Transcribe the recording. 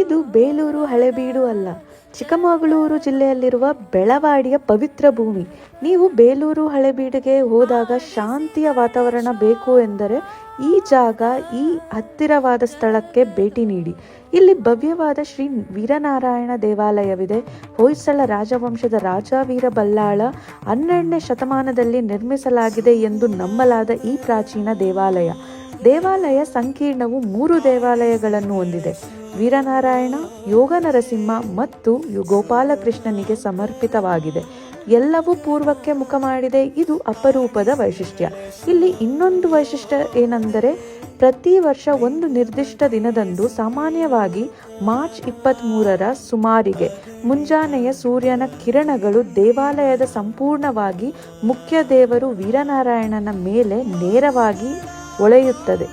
ಇದು ಬೇಲೂರು ಹಳೆಬೀಡು ಅಲ್ಲ, ಚಿಕ್ಕಮಗಳೂರು ಜಿಲ್ಲೆಯಲ್ಲಿರುವ ಬೆಳವಾಡಿಯ ಪವಿತ್ರ ಭೂಮಿ. ನೀವು ಬೇಲೂರು ಹಳೆಬೀಡಿಗೆ ಹೋದಾಗ ಶಾಂತಿಯ ವಾತಾವರಣ ಬೇಕು ಎಂದರೆ ಈ ಜಾಗ, ಈ ಹತ್ತಿರವಾದ ಸ್ಥಳಕ್ಕೆ ಭೇಟಿ ನೀಡಿ. ಇಲ್ಲಿ ಭವ್ಯವಾದ ಶ್ರೀ ವೀರನಾರಾಯಣ ದೇವಾಲಯವಿದೆ. ಹೊಯ್ಸಳ ರಾಜವಂಶದ ರಾಜ ವೀರ ಬಲ್ಲಾಳ 12ನೇ ಶತಮಾನದಲ್ಲಿ ನಿರ್ಮಿಸಲಾಗಿದೆ ಎಂದು ನಂಬಲಾದ ಈ ಪ್ರಾಚೀನ ದೇವಾಲಯ ಸಂಕೀರ್ಣವು 3 ದೇವಾಲಯಗಳನ್ನು ಹೊಂದಿದೆ. ವೀರನಾರಾಯಣ, ಯೋಗ ನರಸಿಂಹ ಮತ್ತು ಗೋಪಾಲಕೃಷ್ಣನಿಗೆ ಸಮರ್ಪಿತವಾಗಿದೆ. ಎಲ್ಲವೂ ಪೂರ್ವಕ್ಕೆ ಮುಖ ಮಾಡಿದೆ. ಇದು ಅಪರೂಪದ ವೈಶಿಷ್ಟ್ಯ. ಇಲ್ಲಿ ಇನ್ನೊಂದು ವೈಶಿಷ್ಟ್ಯ ಏನೆಂದರೆ, ಪ್ರತಿ ವರ್ಷ ಒಂದು ನಿರ್ದಿಷ್ಟ ದಿನದಂದು, ಸಾಮಾನ್ಯವಾಗಿ ಮಾರ್ಚ್ 23ರ ಸುಮಾರಿಗೆ, ಮುಂಜಾನೆಯ ಸೂರ್ಯನ ಕಿರಣಗಳು ದೇವಾಲಯದ ಸಂಪೂರ್ಣವಾಗಿ ಮುಖ್ಯ ದೇವರು ವೀರನಾರಾಯಣನ ಮೇಲೆ ನೇರವಾಗಿ ಹೊಳೆಯುತ್ತದೆ.